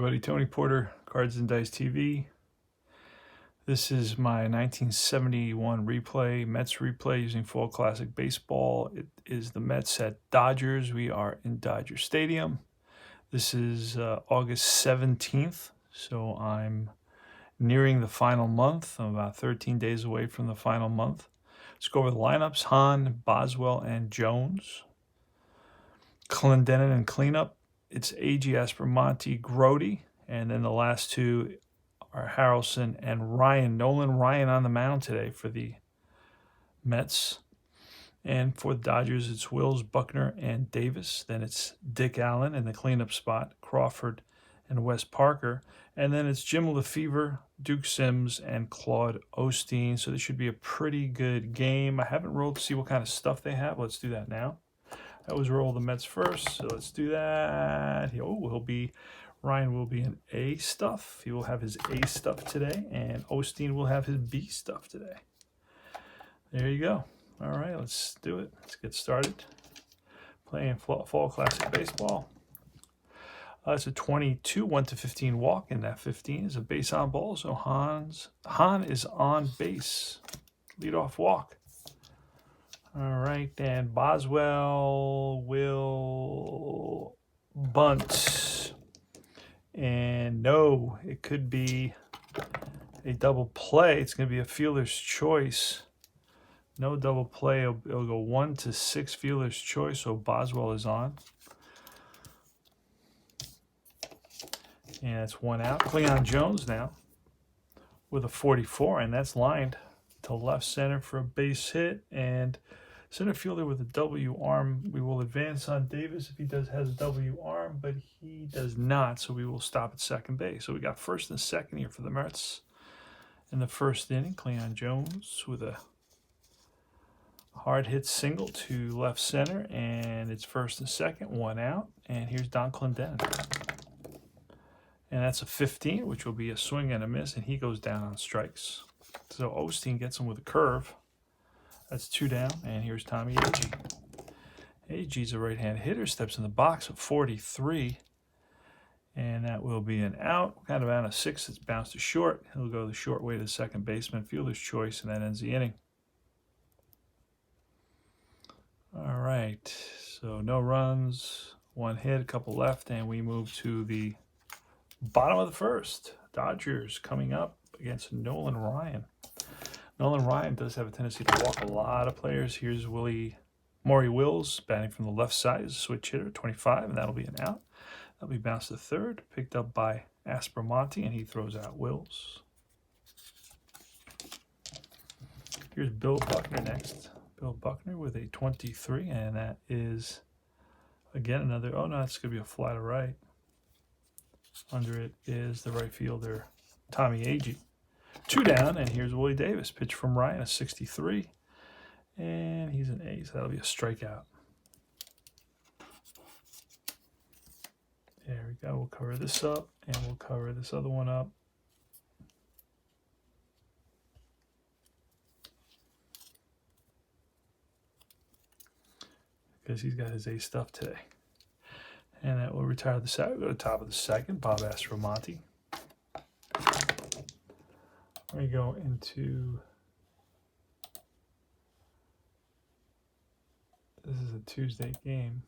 everybody, Tony Porter, Cards and Dice TV. This is my 1971 replay, Mets replay using Fall Classic Baseball. It is the Mets at Dodgers. We are in Dodger Stadium. This is August 17th, so I'm nearing the final month. I'm about 13 days away from the final month. Let's go over the lineups. Hahn, Boswell, and Jones. Clendenin and cleanup. It's A.G. Aspromonte, Grody, and then the last two are Harrelson and Ryan. Nolan Ryan on the mound today for the Mets. And for the Dodgers, it's Wills, Buckner, and Davis. Then it's Dick Allen in the cleanup spot, Crawford and Wes Parker. And then it's Jim Lefevre, Duke Sims, and Claude Osteen. So this should be a pretty good game. I haven't rolled to see what kind of stuff they have. Let's do that now. I always roll the Mets first, so let's do that. Ryan will be an A stuff. He will have his A stuff today, and Osteen will have his B stuff today. There you go. All right, let's do it. Let's get started. Playing Fall Classic Baseball. It's a 22 1-15 walk, and that 15 is a base on ball, so Hahn is on base. Leadoff walk. All right, then Boswell will bunt. And no, it could be a double play. It's going to be a fielder's choice. No double play. It'll go 1 to 6 fielder's choice, so Boswell is on. And that's one out. Cleon Jones now with a 44, and that's lined to left center for a base hit. And center fielder with a W arm. We will advance on Davis if he has a W arm, but he does not, so we will stop at second base. So we got first and second here for the Mets in the first inning. Cleon Jones with a hard hit single to left center, and it's first and second, one out. And here's Don Clendenin. And that's a 15, which will be a swing and a miss, and he goes down on strikes. So Osteen gets him with a curve. That's 2 down, and here's Tommy Agee. Agee's a right-hand hitter, steps in the box at 43, and that will be an out. Kind of out of 6, it's bounced to short. He'll go the short way to the second baseman, fielder's choice, and that ends the inning. All right, so no runs, 1 hit, a couple left, and we move to the bottom of the first. Dodgers coming up against Nolan Ryan. Nolan Ryan does have a tendency to walk a lot of players. Here's Maury Wills batting from the left side as a switch hitter, 25, and that'll be an out. That'll be bounced to third, picked up by Aspromonte, and he throws out Wills. Here's Bill Buckner next. Bill Buckner with a 23, and that is, again, another, oh no, it's going to be a fly to right. Under it is the right fielder, Tommy Agee. 2 down, and here's Willie Davis. Pitch from Ryan, a 63. And he's an A, so that'll be a strikeout. There we go. We'll cover this up, and we'll cover this other one up. Because he's got his A stuff today. And that will retire the second. We'll go to the top of the second, Bob Aspromonte. We go into, this is a Tuesday game.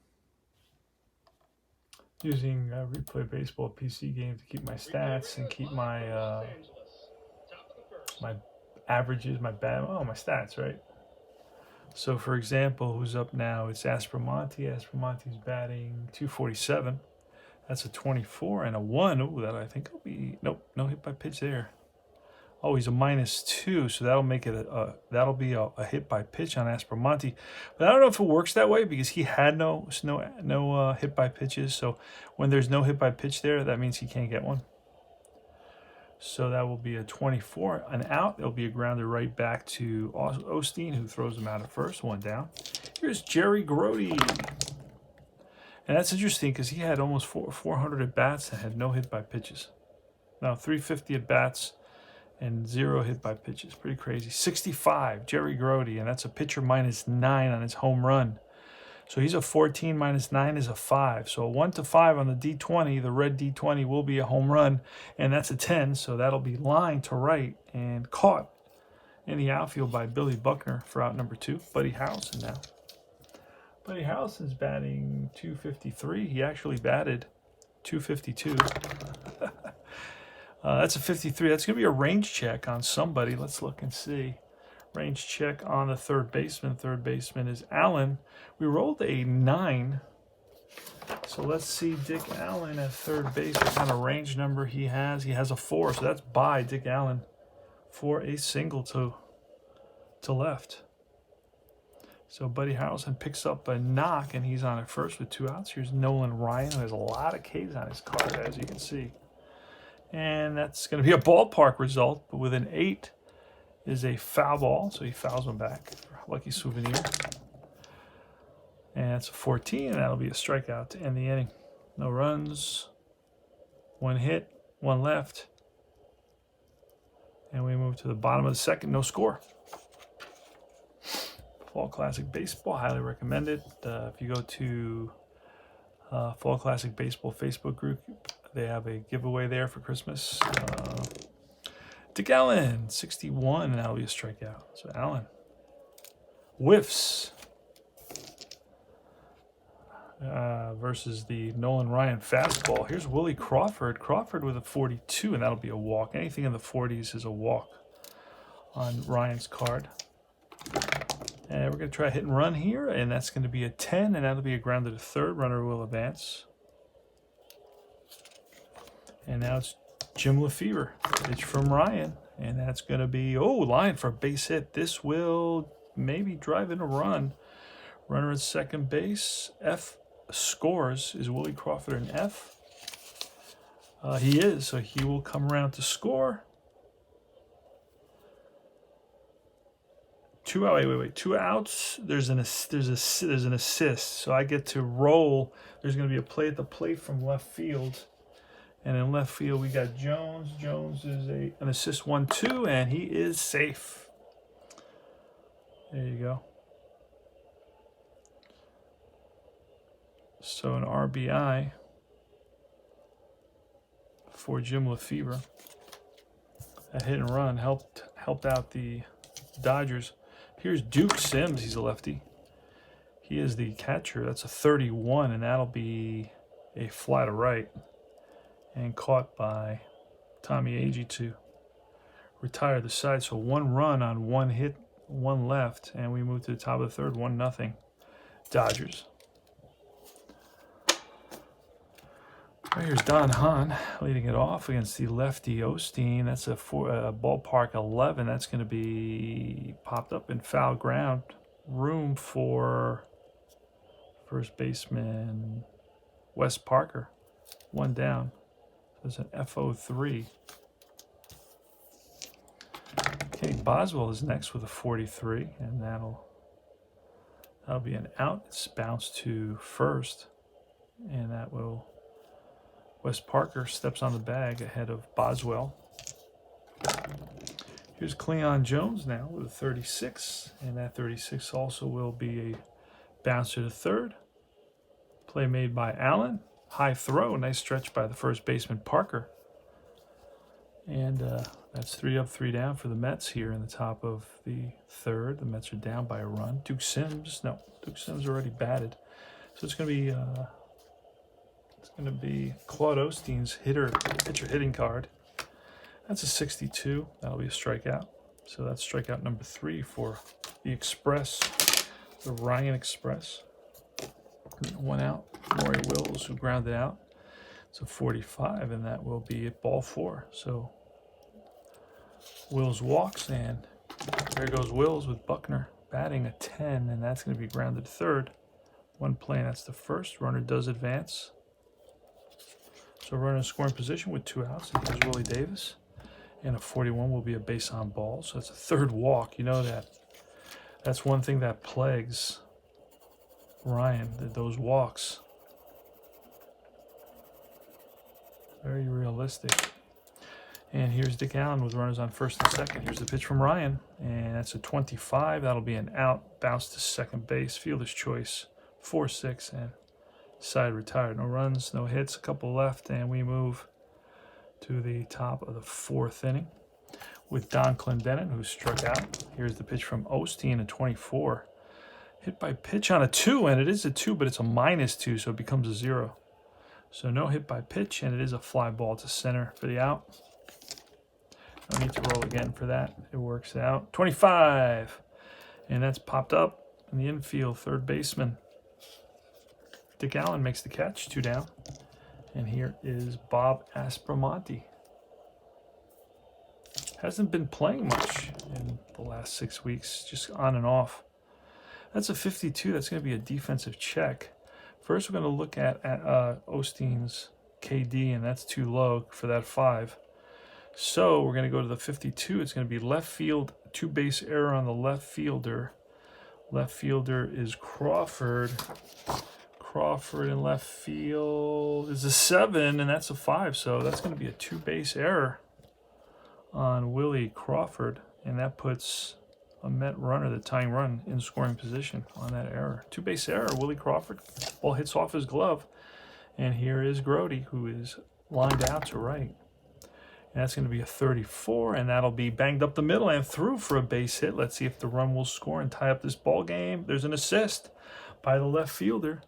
Using Replay Baseball PC game to keep my stats and keep my my averages, my stats, right? So for example, who's up now? It's Aspromonte. Aspromonte's batting 247. That's a 24 and a 1. Oh, that I think will be, nope, no hit by pitch there. Oh, he's a -2, so that'll make it that'll be a hit by pitch on Aspromonte. But I don't know if it works that way because he had no hit by pitches. So when there's no hit by pitch there, that means he can't get one. So that will be a 24, an out. It'll be a grounder right back to Osteen, who throws him out at first, 1 down. Here's Jerry Grody. And that's interesting because he had almost 400 at bats and had no hit by pitches. Now 350 at bats and 0 hit by pitches. Pretty crazy. 65, Jerry Grody, and that's a pitcher -9 on his home run. So he's a 14, minus 9 is a 5. So a 1 to 5 on the D20, the red D20 will be a home run, and that's a 10. So that'll be lined to right and caught in the outfield by Billy Buckner for out number 2. Buddy Harrelson now. Buddy Harrelson's batting .253. He actually batted .252. That's a 53. That's going to be a range check on somebody. Let's look and see. Range check on the third baseman. Third baseman is Allen. We rolled a 9. So let's see Dick Allen at third base. What kind of range number he has? He has a 4. So that's by Dick Allen for a single to left. So Buddy Harrelson picks up a knock, and he's on at first with 2 outs. Here's Nolan Ryan. There's a lot of Ks on his card, as you can see. And that's going to be a ballpark result, but with an 8 is a foul ball, so he fouls him back. Lucky souvenir. And it's a 14, and that'll be a strikeout to end the inning. No runs, 1 hit, 1 left. And we move to the bottom of the second, no score. Fall Classic Baseball, highly recommended. If you go to Fall Classic Baseball Facebook group, they have a giveaway there for Christmas. Dick Allen, 61, and that'll be a strikeout. So Allen whiffs versus the Nolan Ryan fastball. Here's Willie Crawford. Crawford with a 42, and that'll be a walk. Anything in the 40s is a walk on Ryan's card. And we're going to try a hit and run here, and that's going to be a 10, and that'll be a ground to the third. Runner will advance. And now it's Jim Lefevre. Pitch from Ryan, and that's going to be, line for a base hit. This will maybe drive in a run. Runner at second base. F scores. Is Willie Crawford an F? He is, so he will come around to score. 2 out. Wait. 2 outs. There's an assist. So I get to roll. There's going to be a play at the plate from left field. And in left field, we got Jones. Jones is an assist 1-2, and he is safe. There you go. So an RBI for Jim Lefevre. A hit and run helped out the Dodgers. Here's Duke Sims. He's a lefty. He is the catcher. That's a 31, and that'll be a fly to right. And caught by Tommy Agee to retire the side. So 1 run on 1 hit, 1 left, and we move to the top of the third, 1-0 Dodgers. Right, here's Don Hahn leading it off against the lefty Osteen. That's a ballpark 11. That's going to be popped up in foul ground. Room for first baseman Wes Parker. 1 down. There's an FO3. Okay, Boswell is next with a 43, and that'll be an out. It's bounced to first, and that will. Wes Parker steps on the bag ahead of Boswell. Here's Cleon Jones now with a 36, and that 36 also will be a bounce to the third. Play made by Allen. High throw, nice stretch by the first baseman Parker. And that's 3 up, 3 down for the Mets here in the top of the third. The Mets are down by a run. Duke Sims already batted. So it's going to be Claude Osteen's pitcher hitting card. That's a 62. That'll be a strikeout. So that's strikeout number 3 for the Express, the Ryan Express. 1 out. Maury Wills, who grounded out. It's a 45, and that will be at ball 4. So Wills walks, and there goes Wills with Buckner batting a 10, and that's going to be grounded third. 1 play, and that's the first. Runner does advance. So runner in scoring position with 2 outs. And here's Willie Davis. And a 41 will be a base on ball. So that's a 3rd walk. You know that's one thing that plagues Ryan, those walks. Very realistic. And here's Dick Allen with runners on first and second. Here's the pitch from Ryan, and that's a 25. That'll be an out. Bounce to second base. Fielder's choice 4-6, and side retired. No runs, no hits, a couple left, and we move to the top of the 4th inning with Don Clendenin, who struck out. Here's the pitch from Osteen, a 24. Hit by pitch on a 2, and it is a 2, but it's a -2, so it becomes a 0. So no hit by pitch, and it is a fly ball to center for the out. No need to roll again for that. It works out. 25, and that's popped up in the infield. Third baseman Dick Allen makes the catch, 2 down. And here is Bob Aspromonte. Hasn't been playing much in the last 6 weeks, just on and off. That's a 52. That's going to be a defensive check. First, we're going to look at Osteen's KD, and that's too low for that 5. So we're going to go to the 52. It's going to be left field, 2-base error on the left fielder. Left fielder is Crawford. Crawford in left field is a 7, and that's a 5. So that's going to be a 2-base error on Willie Crawford, and that puts a Met runner, the tying run, in scoring position on that error. 2-base error, Willie Crawford. Ball hits off his glove, and here is Grody, who is lined out to right. And that's going to be a 34, and that'll be banged up the middle and through for a base hit. Let's see if the run will score and tie up this ball game. There's an assist by the left fielder.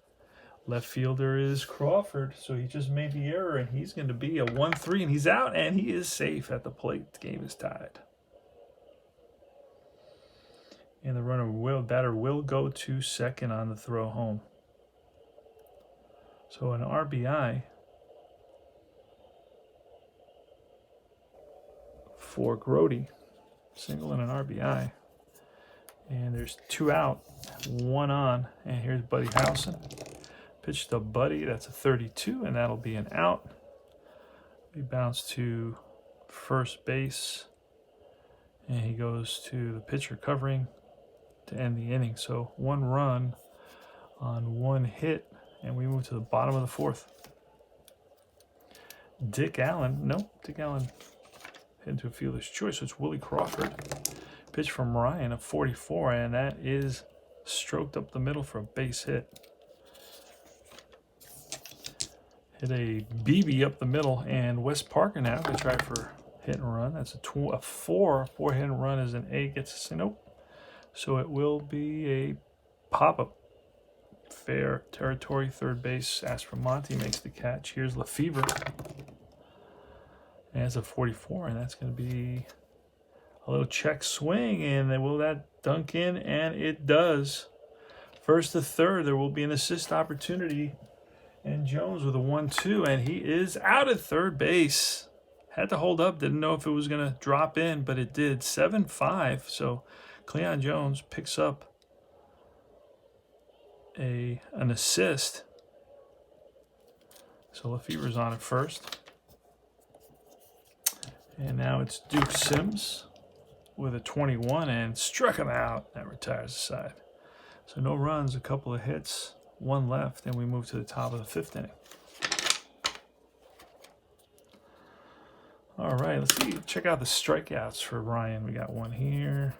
Left fielder is Crawford, so he just made the error, and he's going to be a 1-3, and he's out, and he is safe at the plate. The game is tied. And the batter will go to second on the throw home. So an RBI for Grody. Single and an RBI. And there's 2 out, 1 on. And here's Buddy Howson. Pitch to Buddy. That's a 32, and that'll be an out. He bounced to first base. And he goes to the pitcher covering to end the inning. So 1 run on 1 hit, and we move to the bottom of the 4th. Dick Allen hit into a fielder's choice, so it's Willie Crawford. Pitch from Ryan, a 44, and that is stroked up the middle for a base hit. Hit a BB up the middle, and Wes Parker now going to try for hit and run. That's a 4 hit and run is an A, gets a single. Nope. So it will be a pop-up. Fair territory, third base. Aspromonte makes the catch. Here's Lefevre. And it's a 44, and that's going to be a little check swing. And then will that dunk in? And it does. First to third, there will be an assist opportunity. And Jones with a 1-2, and he is out at third base. Had to hold up, didn't know if it was going to drop in, but it did. 7-5, so Cleon Jones picks up an assist. So Lefevre's on at first. And now it's Duke Sims with a 21 and struck him out. That retires the side. So no runs, a couple of hits, 1 left, and we move to the top of the 5th inning. All right, let's see. Check out the strikeouts for Ryan. We got 1 here.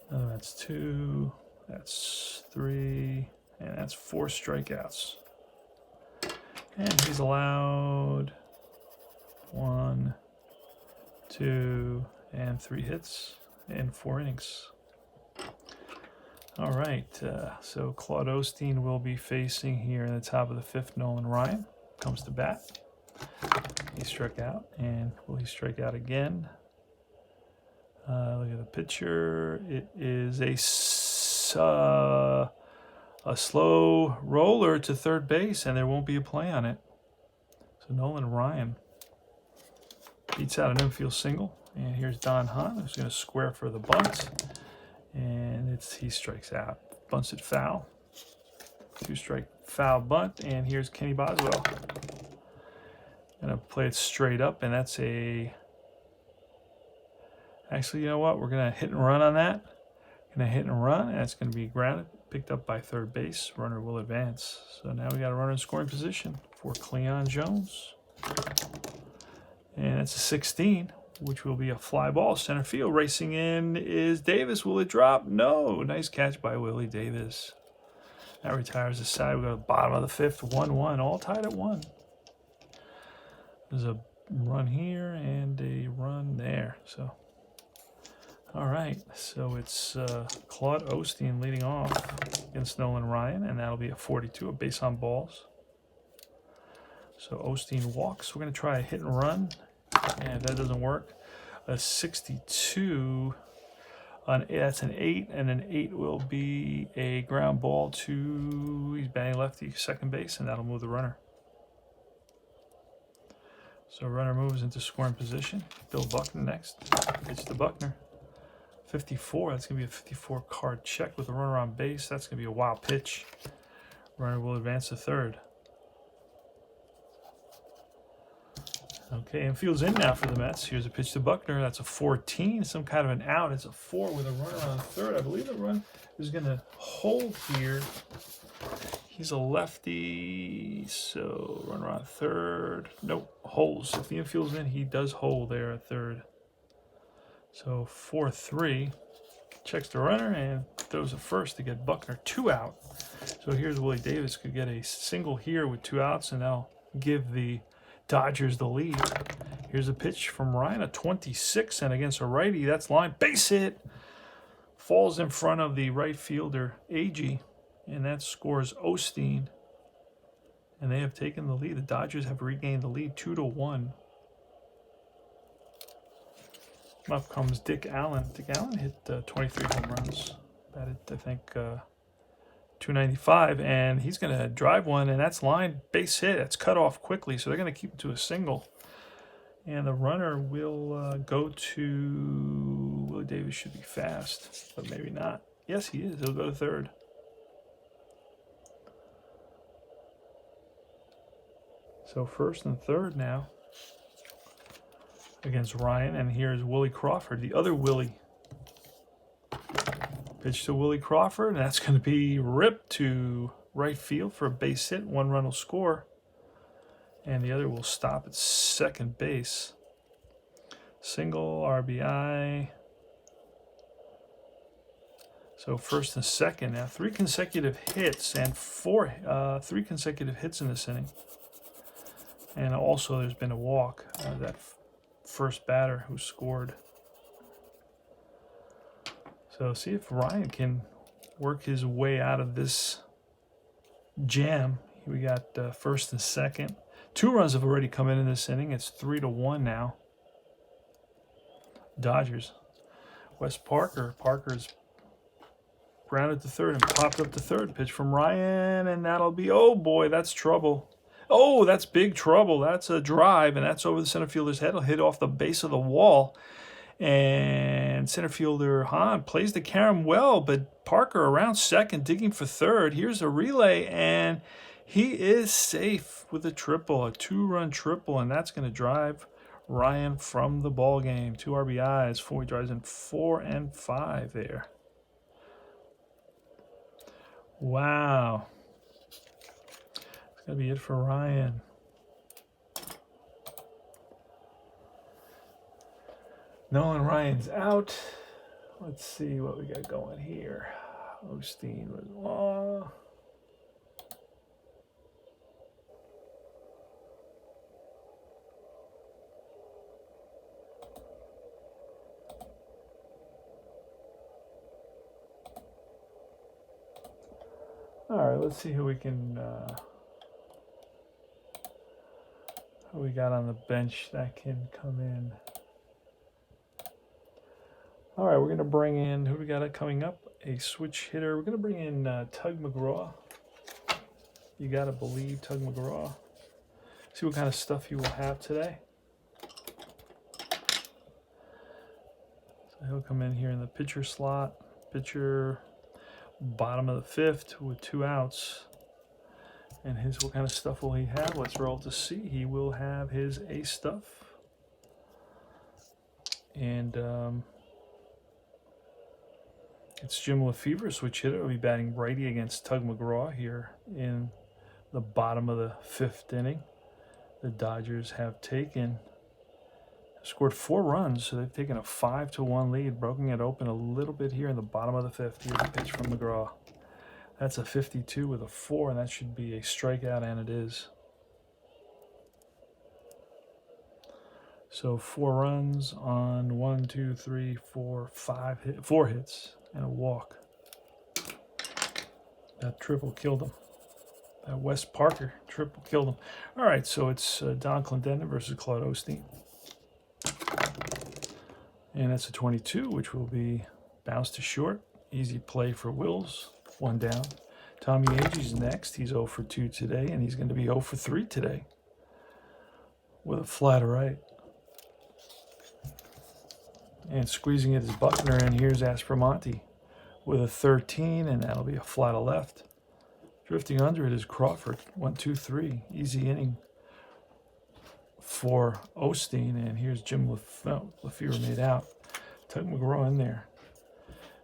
That's 2. That's 3. And that's 4 strikeouts. And he's allowed 1, 2, and 3 hits in 4 innings. All right, so Claude Osteen will be facing here in the top of the 5th. Nolan Ryan comes to bat. He struck out, and will he strike out again? Look at the pitcher. It is a slow roller to third base, and there won't be a play on it. So Nolan Ryan beats out an infield single, and here's Don Hahn, who's going to square for the bunt, and he strikes out. Bunts it foul. 2-strike foul bunt, and here's Kenny Boswell. Gonna play it straight up, and that's actually, you know what? We're gonna hit and run on that. Gonna hit and run, and it's gonna be grounded, picked up by third base. Runner will advance. So now we got a runner in scoring position for Cleon Jones. And it's a 16, which will be a fly ball. Center field. Racing in is Davis. Will it drop? No. Nice catch by Willie Davis. That retires the side. We go to the bottom of the fifth, 1-1, all tied at 1. There's a run here and a run there. So, all right. So it's Claude Osteen leading off against Nolan Ryan, and that'll be a 42, a base on balls. So Osteen walks. We're going to try a hit and run, and if that doesn't work, a 62. That's an 8, and an 8 will be a ground ball to, he's batting lefty, second base, and that'll move the runner. So runner moves into scoring position. Bill Buckner next. Pitch to Buckner. 54, that's going to be a 54 card check with a runner on base. That's going to be a wild pitch. Runner will advance to third. Okay, infield's in now for the Mets. Here's a pitch to Buckner. That's a 14, some kind of an out. It's a 4 with a runner on third. I believe the run is going to hold here. He's a lefty, so runner on third. Nope, holds. If the infield's in, he does hold there at third. So 4-3. Checks the runner and throws a first to get Buckner 2 out. So here's Willie Davis could get a single here with 2 outs, and that'll give the Dodgers the lead. Here's a pitch from Ryan, a 26, and against a righty, that's line. Base hit. Falls in front of the right fielder, Agee, and that scores Osteen. And they have taken the lead. The Dodgers have regained the lead 2-1. Up comes Dick Allen. Dick Allen hit 23 home runs. Batted, I think, 295, and he's going to drive one, and that's line, base hit. That's cut off quickly, so they're going to keep it to a single. And the runner will go to, Willie Davis should be fast, but maybe not. Yes, he is. He'll go to third. So first and third now against Ryan, and here's Willie Crawford, the other Willie. Pitch to Willie Crawford, and that's going to be ripped to right field for a base hit. 1 run will score, and the other will stop at second base. Single, RBI. So first and second now. 3 consecutive hits and 3 consecutive hits in this inning. And also there's been a walk. That first batter who scored. So see if Ryan can work his way out of this jam. We got first and second. 2 runs have already come in this inning. It's 3-1 now. Dodgers. Wes Parker. Parker's grounded to third and popped up to third. Pitch from Ryan, and that'll be, oh boy, that's trouble. Oh, that's big trouble. That's a drive, and that's over the center fielder's head. It'll hit off the base of the wall. And center fielder Hahn plays the carom well, but Parker around second, digging for third. Here's a relay, and he is safe with a triple, a 2-run triple, and that's going to drive Ryan from the ball game. 2 RBIs, 4 drives in 4 and 5 there. Wow. That's going to be it for Ryan. Nolan Ryan's out. Let's see what we got going here. Osteen was law. All right, let's see who we can. Who we got on the bench that can come in. All right, we're going to bring in, who we got coming up? A switch hitter. We're going to bring in Tug McGraw. You got to believe Tug McGraw. See what kind of stuff he will have today. So he'll come in here in the pitcher slot. Pitcher, bottom of the fifth with 2 outs. And what kind of stuff will he have? Let's roll to see. He will have his ace stuff. And it's Jim Lefevre, switch hitter. Will be batting righty against Tug McGraw here in the bottom of the 5th inning. The Dodgers have scored 4 runs, so they've taken a 5-1 lead, broken it open a little bit here in the bottom of the 5th. Here's a pitch from McGraw. That's a 52 with a 4, and that should be a strikeout, and it is. So 4 runs on 1, 2, 3, 4, 4 hits and a walk. That triple killed him. That Wes Parker triple killed him. All right, so it's Don Clendenin versus Claude Osteen. And that's a 22, which will be bounced to short. Easy play for Wills. 1 down. Tommy Agee next. He's 0 for 2 today, and he's going to be 0 for 3 today with a fly to right. And squeezing it is Buckner, and here's Aspromonte with a 13, and that'll be a fly to left. Drifting under it is Crawford. 1, 2, 3. Easy inning for Osteen, and here's Jim Lefevre made out. Tuck McGraw in there,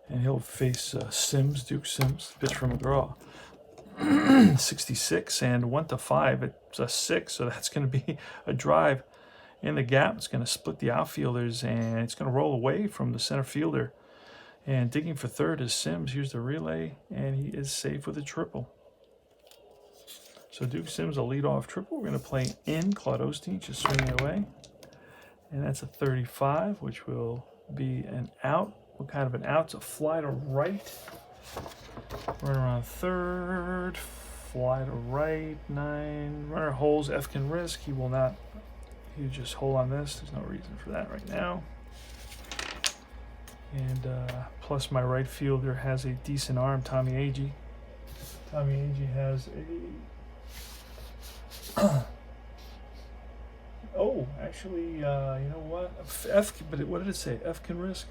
and he'll face Sims, Duke Sims. Pitch from McGraw. 66 and 1 to 5. It's a 6, so that's going to be a drive in the gap. It's going to split the outfielders, and it's going to roll away from the center fielder. And digging for third is Sims. Here's the relay, and he is safe with a triple. So Duke Sims, a leadoff triple. We're going to play in. Claude Osteen just swinging away. And that's a 35, which will be an out. What kind of an out? It's a fly to right. Runner on third. Fly to right. 9. Runner holds. F can risk. He will not. He just hold on this. There's no reason for that right now. And plus my right fielder has a decent arm, Tommy Agee. Tommy Agee has a... oh, actually, you know what? F, but what did it say? F can risk?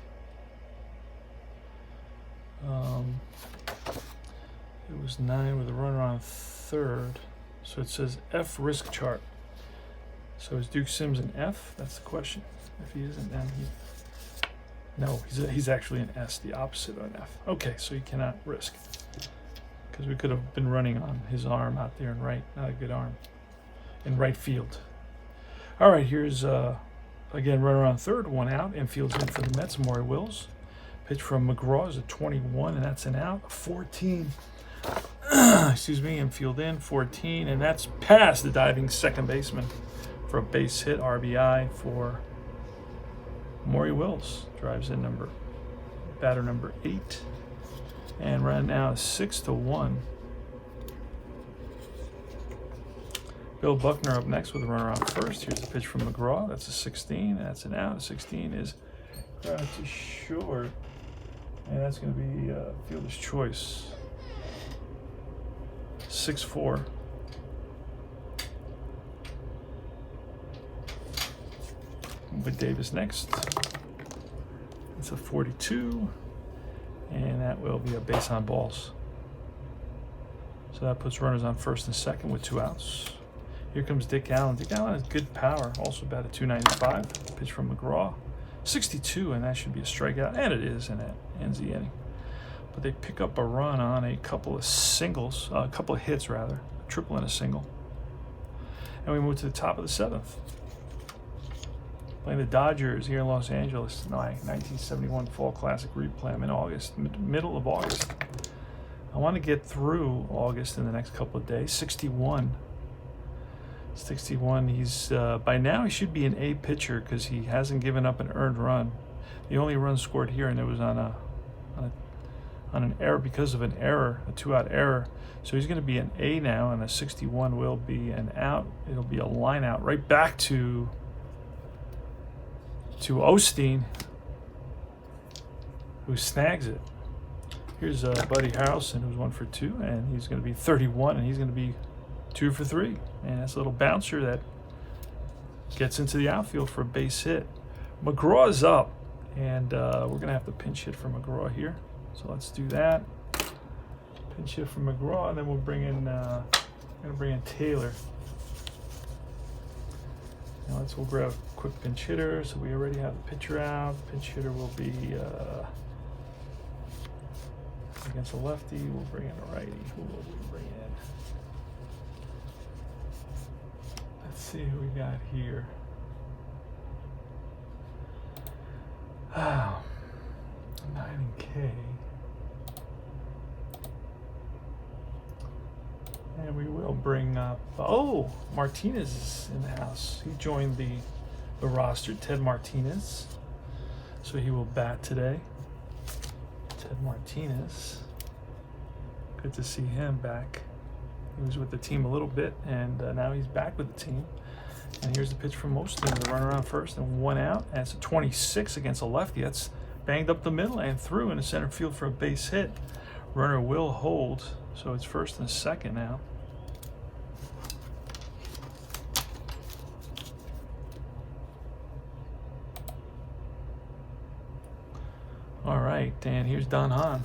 It was 9 with a runner on third. So it says F risk chart. So is Duke Sims an F? That's the question. If he isn't, then he... No, he's actually an S, the opposite of an F. Okay, so he cannot risk. Because we could have been running on his arm out there in right. Not a good arm. In right field. All right, here's, again, runner on third, 1 out. Infield's in for the Mets, Maury Wills. Pitch from McGraw is a 21, and that's an out. 14. Excuse me, infield in, 14. And that's past the diving second baseman for a base hit, RBI for Maury Wills. Drives in batter number 8. And right now 6-1. Bill Buckner up next with a runner on first. Here's the pitch from McGraw. That's a 16. That's an out. A 16 is grounded to short. And that's going to be fielder's choice. 6-4. With Davis next. It's a 42. And that will be a base on balls. So that puts runners on first and second with 2 outs. Here comes Dick Allen. Dick Allen has good power. Also about a 295. Pitch from McGraw. 62, and that should be a strikeout. And it is, and that ends the inning. But they pick up a run on a couple of singles. A couple of hits, rather. A triple and a single. And we move to the top of the 7th. Playing the Dodgers here in Los Angeles. 1971 Fall Classic replay. I'm in August, middle of August. I want to get through August in the next couple of days. 61. 61. He's by now he should be an A pitcher because he hasn't given up an earned run. The only run scored here, and it was on an error because of an error, a 2-out error. So he's going to be an A now, and a 61 will be an out. It'll be a line out right back to Osteen, who snags it. Here's Buddy Harrelson, who's 1 for 2, and he's going to be 31, and he's going to be 2 for 3. And that's a little bouncer that gets into the outfield for a base hit. McGraw's up, and we're going to have to pinch hit for McGraw here. So let's do that. Pinch hit for McGraw, and then we'll bring in Taylor. Now we'll grab a quick pinch hitter. So we already have the pitcher out. The pinch hitter will be against a lefty. We'll bring in a righty. Who will we bring in? Let's see who we got here. 9 and K. And we will bring up, oh, Martinez is in the house. He joined the roster, Ted Martinez. So he will bat today. Ted Martinez. Good to see him back. He was with the team a little bit, and now he's back with the team. And here's the pitch from Osteen with a runner on first and 1 out. And it's a 26 against a lefty. That's banged up the middle and through in the center field for a base hit. Runner will hold, so it's first and second now. All right, and here's Don Hahn.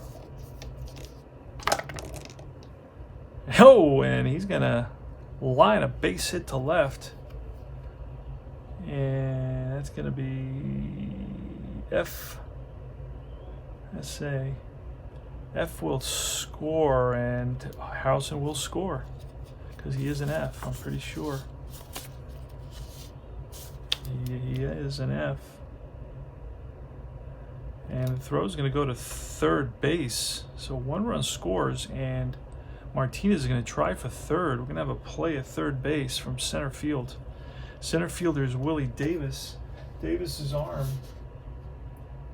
Oh, and he's going to line a base hit to left. And that's going to be F. Let's say F will score, and Harrelson will score because he is an F, I'm pretty sure. He is an F. And the throw is going to go to third base. So 1 run scores, and Martinez is going to try for third. We're going to have a play at third base from center field. Center fielder is Willie Davis. Davis's arm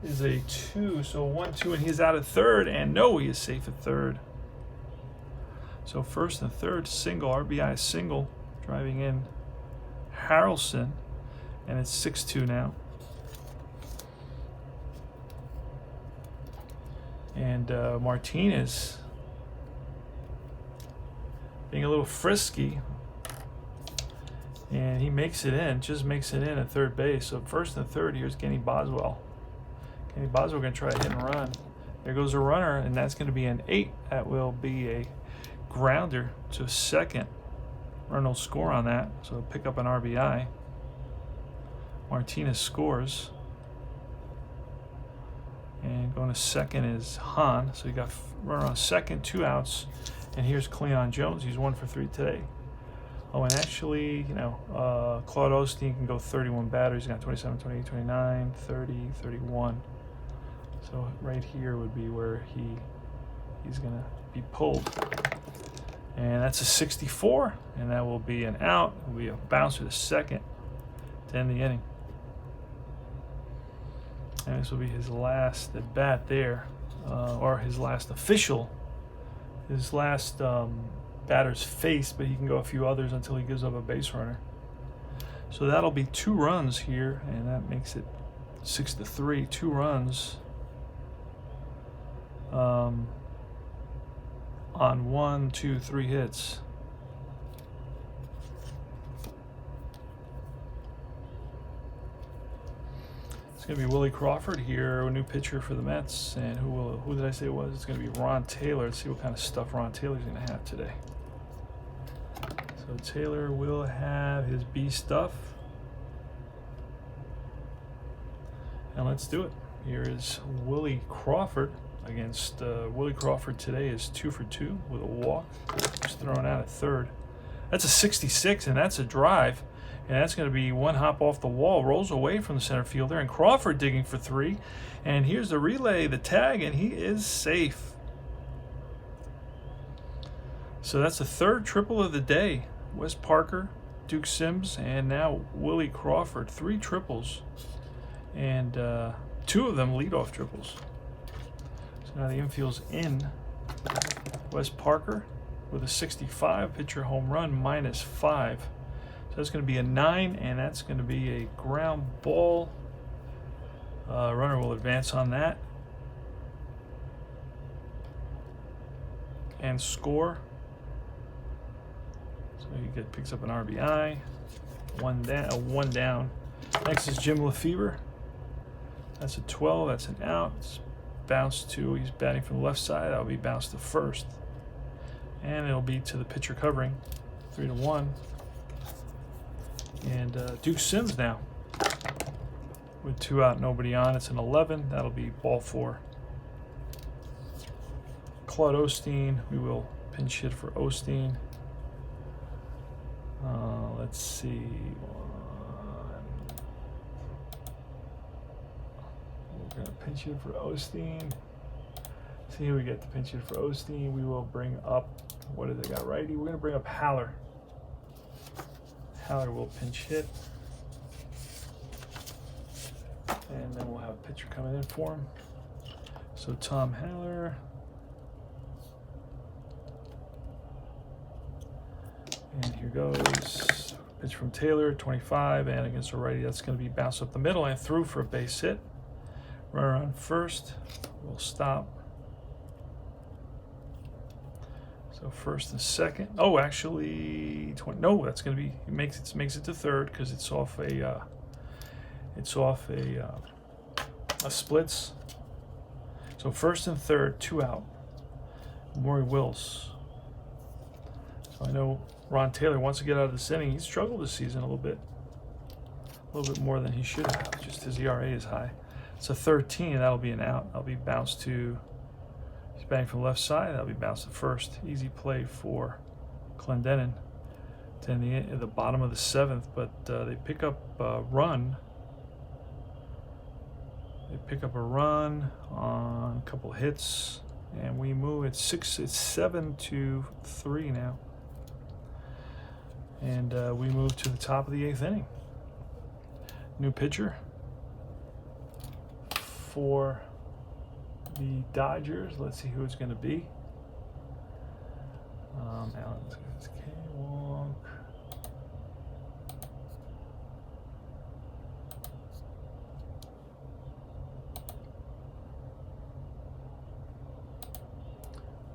is a 2, so 1-2, and he's out at third, and no, he is safe at third. So first and third, single, RBI single, driving in Harrelson, and it's 6-2 now. And Martinez being a little frisky, and he makes it in, just makes it in at third base. So first and third, here's Kenny Boswell. Kenny Boswell going to try a hit and run. There goes a runner, and that's going to be an 8. That will be a grounder to second. Runner will score on that, so pick up an RBI. Martinez scores. And going to second is Hahn. So you got runner on second, 2 outs. And here's Cleon Jones. He's 1 for 3 today. Oh, and actually, Claude Osteen can go 31 batters. He's got 27, 28, 29, 30, 31. So right here would be where he's going to be pulled. And that's a 64. And that will be an out. It will be a bouncer to second to end the inning. And this will be his last at bat there, or his last official, his last batter's face, but he can go a few others until he gives up a base runner. So that'll be 2 runs here, and that makes it 6-3. 2 runs on 1, 2, 3 hits. It's going to be Willie Crawford here, a new pitcher for the Mets. And who did I say it was? It's going to be Ron Taylor. Let's see what kind of stuff Ron Taylor's going to have today. So Taylor will have his B stuff. And let's do it. Here is Willie Crawford against Willie Crawford today is 2 for 2 with a walk. Just throwing out at third. That's a 66, and that's a drive. And that's going to be 1 hop off the wall, rolls away from the center fielder, and Crawford digging for 3. And here's the relay, the tag, and he is safe. So that's the 3rd triple of the day. Wes Parker, Duke Sims, and now Willie Crawford. 3 triples, and 2 of them leadoff triples. So now the infield's in. Wes Parker with a 65, pitcher home run, -5. That's going to be a 9, and that's going to be a ground ball. Runner will advance on that and score. So he picks up an RBI. 1 down. Next is Jim Lefebvre. That's a 12. That's an out. It's bounced to. He's batting from the left side. That'll be bounced to first, and it'll be to the pitcher covering. 3-1. And Duke Sims now with 2 out, nobody on. It's an 11. That'll be ball 4. Claude Osteen. We will pinch hit for Osteen. Let's see. We're going to pinch hit for Osteen. See who we get to pinch hit for Osteen. We will bring up What do they got righty? We're going to bring up Haller. Haller will pinch hit. And then we'll have a pitcher coming in for him. So Tom Haller. And here goes. Pitch from Taylor, 25, and against a righty, that's going to be bounced up the middle and through for a base hit. Runner on first. We'll stop. So first and second. Oh, actually, no, that's going to be. It makes it to third because it's off a. A splits. So first and third, 2 out. Maury Wills. So I know Ron Taylor wants to get out of this inning. He's struggled this season a little bit more than he should have. Just his ERA is high. It's a 13. That'll be an out. That'll be bounced to. He's batting from the left side. That'll be bounced to first. Easy play for Clendenin. To the bottom of the 7th, but they pick up a run. They pick up a run on a couple hits, and we move. It's 7-3 now, and we move to the top of the 8th inning. New pitcher for the Dodgers. Let's see who it's going to be. Allen's K-Walk.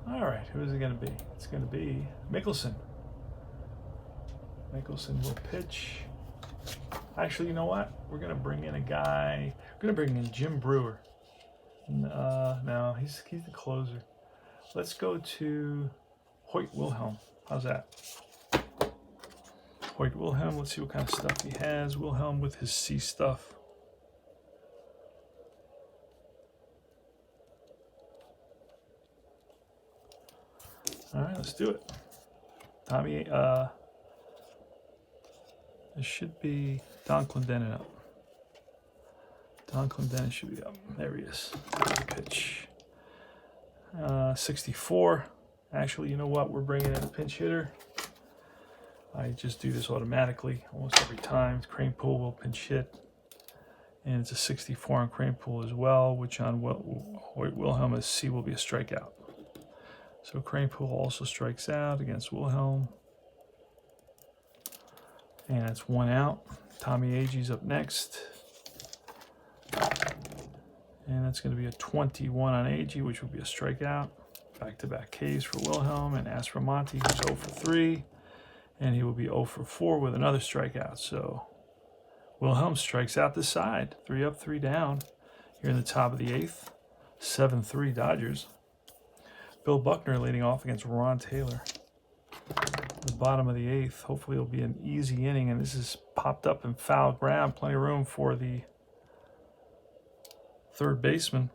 All right, who is it going to be? It's going to be Mickelson. Mickelson will pitch. Actually, you know what? We're going to bring in a guy. We're going to bring in Jim Brewer. No, he's the closer. Let's go to Hoyt Wilhelm. How's that? Hoyt Wilhelm. Let's see what kind of stuff he has. Wilhelm with his C stuff. All right, let's do it. Tommy, this should be Don Clendenin up. Don Clendenin should be up. There he is. Pitch. 64. Actually, you know what? We're bringing in a pinch hitter. I just do this automatically almost every time. Cranepool will pinch hit. And it's a 64 on Cranepool as well, which on Hoyt Wilhelm as C will be a strikeout. So Cranepool also strikes out against Wilhelm. And it's 1 out. Tommy Agee's up next. And that's going to be a 21 on Agee, which will be a strikeout. Back-to-back Ks for Wilhelm and Aspromonte, who's 0 for 3. And he will be 0 for 4 with another strikeout. So Wilhelm strikes out the side. 3 up, 3 down. Here in the top of the 8th. 7-3 Dodgers. Bill Buckner leading off against Ron Taylor. The bottom of the 8th. Hopefully it'll be an easy inning. And this is popped up in foul ground. Plenty of room for the third baseman,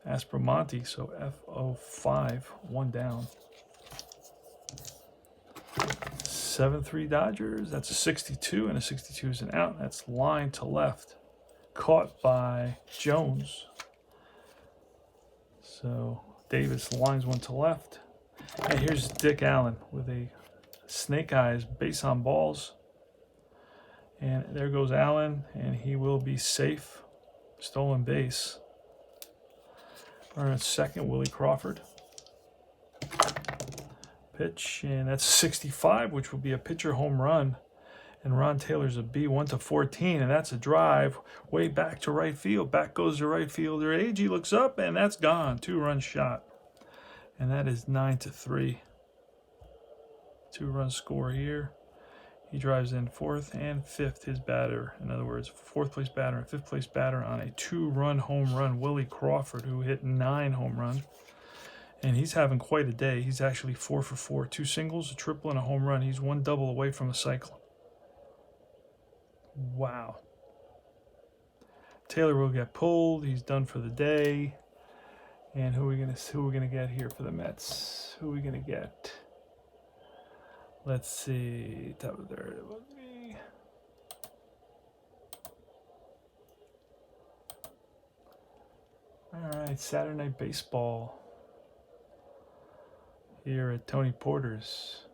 Aspromonte. So F05, 1 down. 7-3 Dodgers. That's a 62, and a 62 is an out. That's line to left. Caught by Jones. So Davis lines one to left. And here's Dick Allen with a snake eyes base on balls. And there goes Allen, and he will be safe. Stolen base. Runner at second, Willie Crawford. Pitch, and that's 65, which will be a pitcher home run. And Ron Taylor's a B, 1-14, and that's a drive way back to right field. Back goes the right fielder. Agee looks up, and that's gone. 2-run shot. And that is 9-3. 2-run score here. He drives in 4th and 5th, his batter. In other words, 4th place batter and 5th place batter on a 2-run home run. Willie Crawford, who hit 9 home runs. And he's having quite a day. He's actually 4 for 4. 2 singles, a triple, and a home run. He's 1 double away from a cyclone. Wow. Taylor will get pulled. He's done for the day. And who are we gonna get here for the Mets? Who are we gonna get? Let's see. There it was me. All right, Saturday Night Baseball. here at Tony Porter's.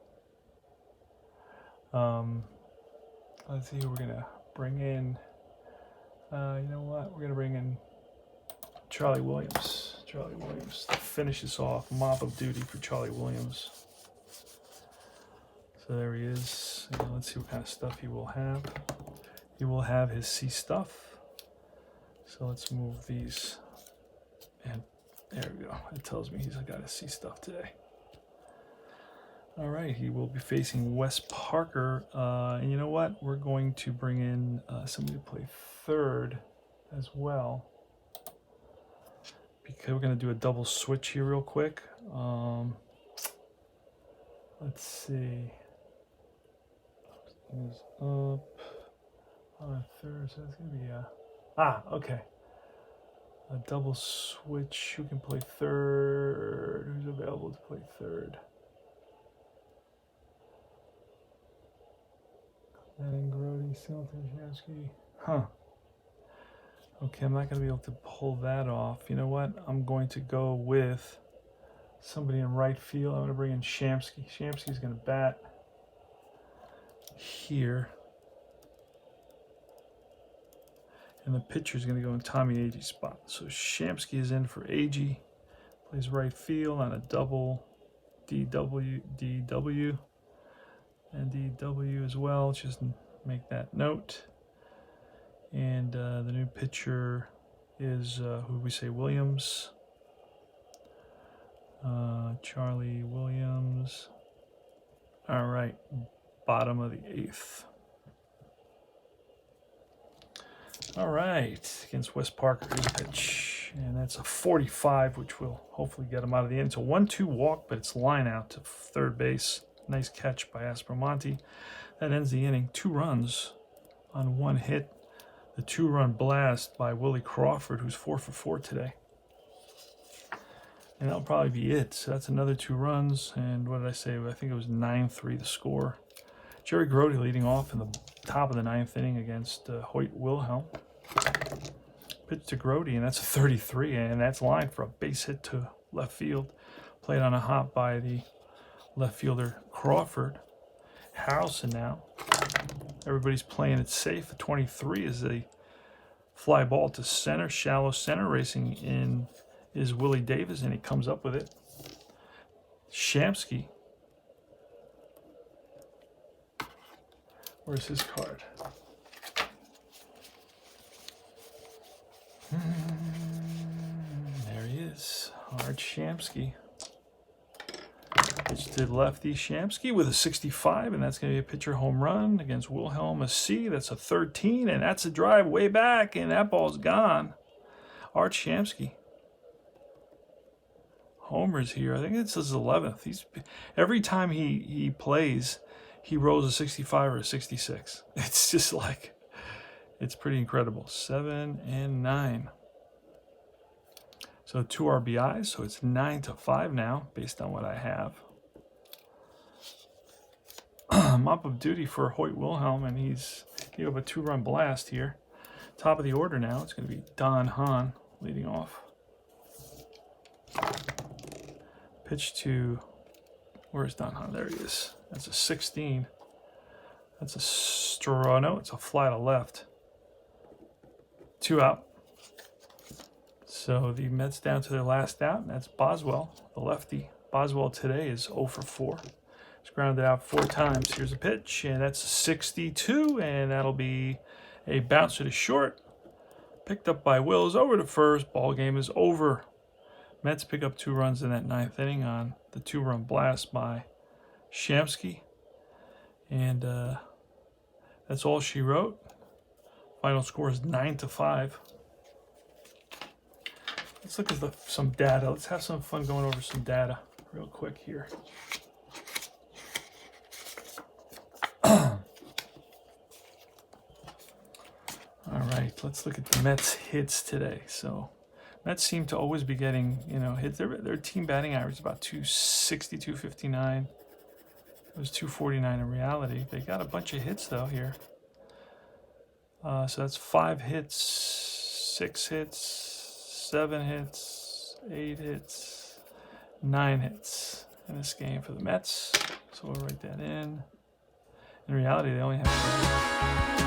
Let's see who we're gonna bring in. You know what? We're gonna bring in Charlie Williams. Charlie Williams to finish this off. Mop of duty for Charlie Williams. So there he is. And let's see what kind of stuff he will have. He will have his C stuff. So let's move these. And there we go. It tells me he's got his C stuff today. All right, he will be facing Wes Parker. And you know what? We're going to bring in somebody to play third as well. Because we're going to do a double switch here real quick. Let's see. Is up on third, so it's going to be okay. A double switch. Who can play third? Who's available to play third? Grody, Singleton, Jansky. Huh. Okay, I'm not going to be able to pull that off. You know what? I'm going to go with somebody in right field. I'm going to bring in Shamsky. Shamsky's going to bat here. And the pitcher's going to go in Tommy Agee's spot. So Shamsky is in for Agee. Plays right field on a double DW. And DW as well, just make that note. And the new pitcher is, who we say, Williams. Charlie Williams. All right, bottom of the 8th. All right, against Wes Parker, here's a pitch. And that's a 45, which will hopefully get him out of the inning. It's a 1-2 walk, but it's line out to third base. Nice catch by Aspromonte. That ends the inning. 2 runs on 1 hit. The 2-run blast by Willie Crawford, who's 4 for 4 today. And that'll probably be it. So that's another 2 runs. And what did I say? I think it was 9-3 the score. Jerry Grody leading off in the top of the 9th inning against Hoyt Wilhelm. Pitch to Grody, and that's a 33. And that's lined for a base hit to left field. Played on a hop by the left fielder Crawford. Harrelson now. Everybody's playing it safe. 23 is a fly ball to center, shallow center. Racing in is Willie Davis, and he comes up with it. Shamsky. Where's his card? There he is. Art Shamsky. Pitch to lefty Shamsky with a 65, and that's going to be a pitcher home run against Wilhelm, a C. That's a 13, and that's a drive way back, and that ball's gone. Art Shamsky. Homers here. I think it's his 11th. Every time he plays, he rolls a 65 or a 66. It's just like, it's pretty incredible. 7 and 9. So 2 RBIs, so it's 9-5 now, based on what I have. Mop of duty for Hoyt Wilhelm, and he's gave up a 2-run blast here. Top of the order now, it's going to be Don Hahn leading off. Pitch to, where's Don Hahn? There he is. That's a 16. That's a straw. No, it's a fly to left. 2 out. So the Mets down to their last out, and that's Boswell, the lefty. Boswell today is 0 for 4. He's grounded out 4 times. Here's a pitch, and that's a 62, and that'll be a bouncer to short. Picked up by Wills over to first. Ball game is over. Mets pick up 2 runs in that 9th inning on the 2-run blast by Shamsky. And that's all she wrote. Final score is 9-5. Let's look at some data. Let's have some fun going over some data real quick here. All right, let's look at the Mets hits today. So Mets seem to always be getting, hits. Their team batting average is about 260, 259. It was 249 in reality. They got a bunch of hits though here. So that's 5 hits, 6 hits, 7 hits, 8 hits, 9 hits. in this game for the Mets. So we'll write that in. In reality, they only have 3.